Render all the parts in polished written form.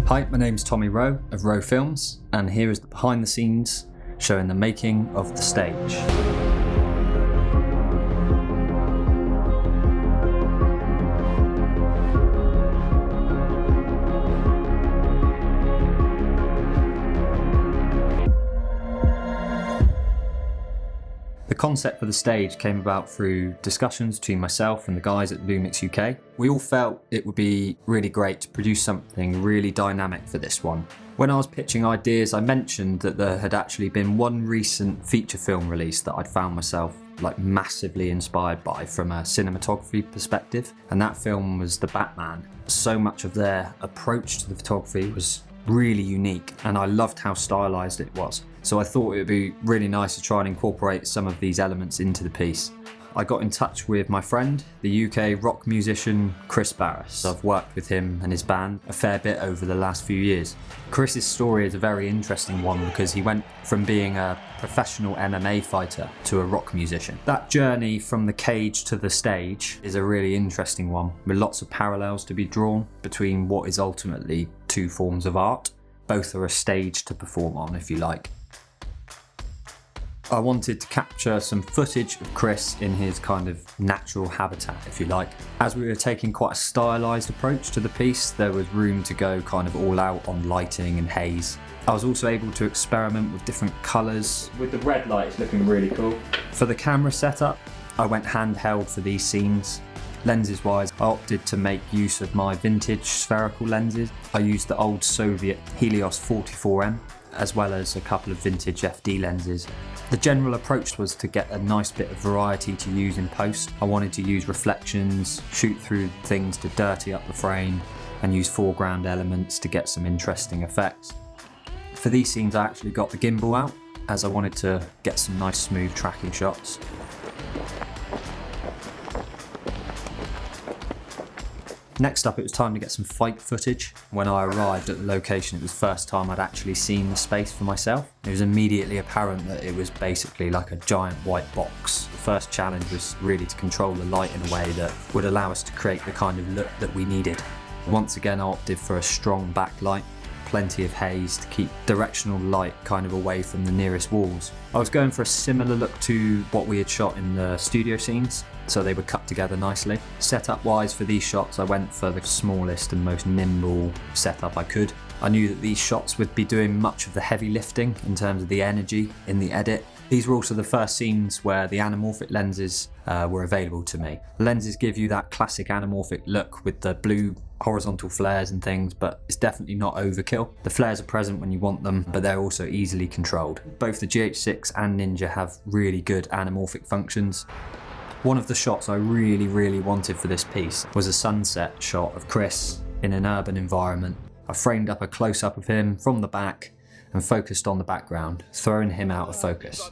Hi, my name's Tommy Rowe of Rowe Films, and here is the behind the scenes showing the making of the stage. The concept for the stage came about through discussions between myself and the guys at Lumix UK. We all felt it would be really great to produce something really dynamic for this one. When I was pitching ideas, I mentioned that there had actually been one recent feature film release that I'd found myself massively inspired by from a cinematography perspective, and that film was The Batman. So much of their approach to the photography was really unique, and I loved how stylized it was. So I thought it would be really nice to try and incorporate some of these elements into the piece. I got in touch with my friend, the UK rock musician Kris Barras. I've worked with him and his band a fair bit over the last few years. Chris's story is a very interesting one because he went from being a professional MMA fighter to a rock musician. That journey from the cage to the stage is a really interesting one, with lots of parallels to be drawn between what is ultimately two forms of art. Both are a stage to perform on, if you like. I wanted to capture some footage of Kris in his kind of natural habitat, if you like. As we were taking quite a stylised approach to the piece, there was room to go kind of all out on lighting and haze. I was also able to experiment with different colours. With the red light, it's looking really cool. For the camera setup, I went handheld for these scenes. Lenses wise, I opted to make use of my vintage spherical lenses. I used the old Soviet Helios 44M, as well as a couple of vintage FD lenses. The general approach was to get a nice bit of variety to use in post. I wanted to use reflections, shoot through things to dirty up the frame, and use foreground elements to get some interesting effects. For these scenes, I actually got the gimbal out, as I wanted to get some nice smooth tracking shots. Next up, it was time to get some fight footage. When I arrived at the location, it was the first time I'd actually seen the space for myself. It was immediately apparent that it was basically like a giant white box. The first challenge was really to control the light in a way that would allow us to create the kind of look that we needed. Once again, I opted for a strong backlight, plenty of haze to keep directional light kind of away from the nearest walls. I was going for a similar look to what we had shot in the studio scenes, so they were cut together nicely. Setup wise for these shots, I went for the smallest and most nimble setup I could. I knew that these shots would be doing much of the heavy lifting in terms of the energy in the edit. These were also the first scenes where the anamorphic lenses were available to me. The lenses give you that classic anamorphic look with the blue horizontal flares and things, but it's definitely not overkill. The flares are present when you want them, but they're also easily controlled. Both the GH6 and Ninja have really good anamorphic functions. One of the shots I really wanted for this piece was a sunset shot of Kris in an urban environment. I framed up a close-up of him from the back and focused on the background, throwing him out of focus.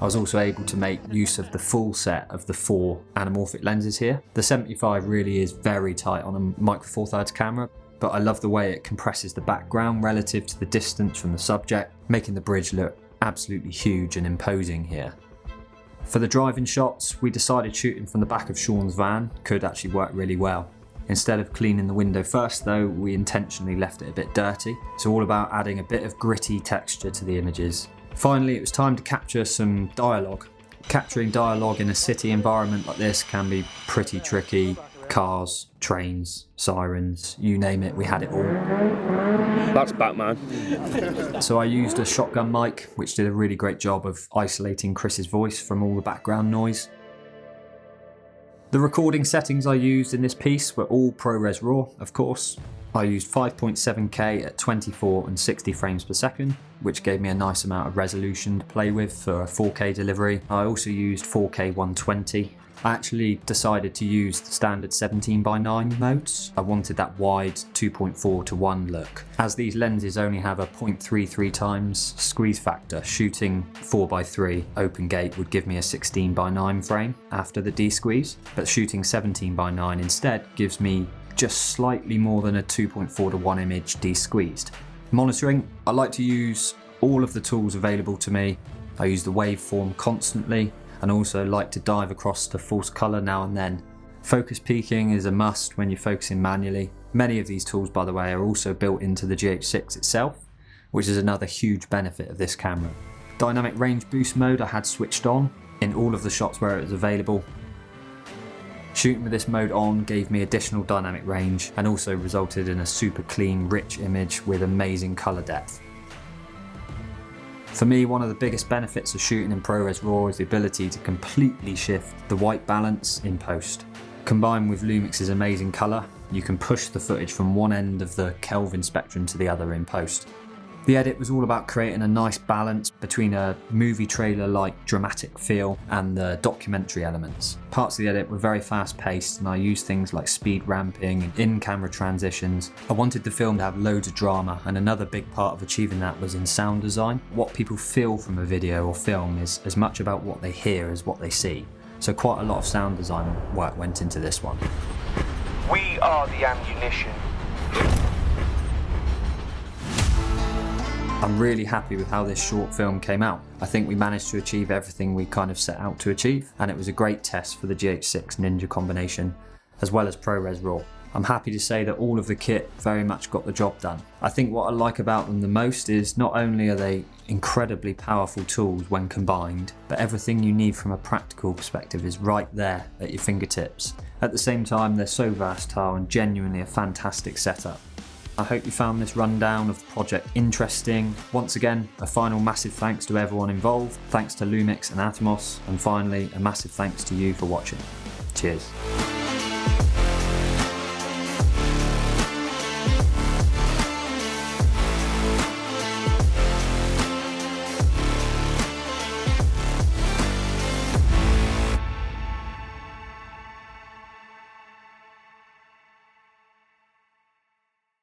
I was also able to make use of the full set of the 4 anamorphic lenses here. The 75 really is very tight on a micro four thirds camera, but I love the way it compresses the background relative to the distance from the subject, making the bridge look absolutely huge and imposing here. For the driving shots, we decided shooting from the back of Sean's van could actually work really well. Instead of cleaning the window first though, we intentionally left it a bit dirty. It's all about adding a bit of gritty texture to the images. Finally, it was time to capture some dialogue. Capturing dialogue in a city environment like this can be pretty tricky. Cars, trains, sirens, you name it, we had it all. That's Batman. So I used a shotgun mic, which did a really great job of isolating Kris's voice from all the background noise. The recording settings I used in this piece were all ProRes RAW, of course. I used 5.7K at 24 and 60 frames per second, which gave me a nice amount of resolution to play with for a 4K delivery. I also used 4K 120. I actually decided to use the standard 17:9 modes. I wanted that wide 2.4 to 1 look. As these lenses only have a 0.33 times squeeze factor, shooting 4:3 open gate would give me a 16:9 frame after the de-squeeze, but shooting 17:9 instead gives me just slightly more than a 2.4 to 1 image de-squeezed. Monitoring, I like to use all of the tools available to me. I use the waveform constantly, and also like to dive across to false colour now and then. Focus peaking is a must when you're focusing manually. Many of these tools, by the way, are also built into the GH6 itself, which is another huge benefit of this camera. Dynamic range boost mode I had switched on in all of the shots where it was available. Shooting with this mode on gave me additional dynamic range and also resulted in a super clean, rich image with amazing colour depth. For me, one of the biggest benefits of shooting in ProRes RAW is the ability to completely shift the white balance in post. Combined with Lumix's amazing colour, you can push the footage from one end of the Kelvin spectrum to the other in post. The edit was all about creating a nice balance between a movie trailer-like dramatic feel and the documentary elements. Parts of the edit were very fast-paced and I used things like speed ramping and in-camera transitions. I wanted the film to have loads of drama, and another big part of achieving that was in sound design. What people feel from a video or film is as much about what they hear as what they see. So quite a lot of sound design work went into this one. We are the ammunition. I'm really happy with how this short film came out. I think we managed to achieve everything we kind of set out to achieve, and it was a great test for the GH6 Ninja combination, as well as ProRes RAW. I'm happy to say that all of the kit very much got the job done. I think what I like about them the most is not only are they incredibly powerful tools when combined, but everything you need from a practical perspective is right there at your fingertips. At the same time, they're so versatile and genuinely a fantastic setup. I hope you found this rundown of the project interesting. Once again, a final massive thanks to everyone involved. Thanks to Lumix and Atomos, and finally, a massive thanks to you for watching. Cheers.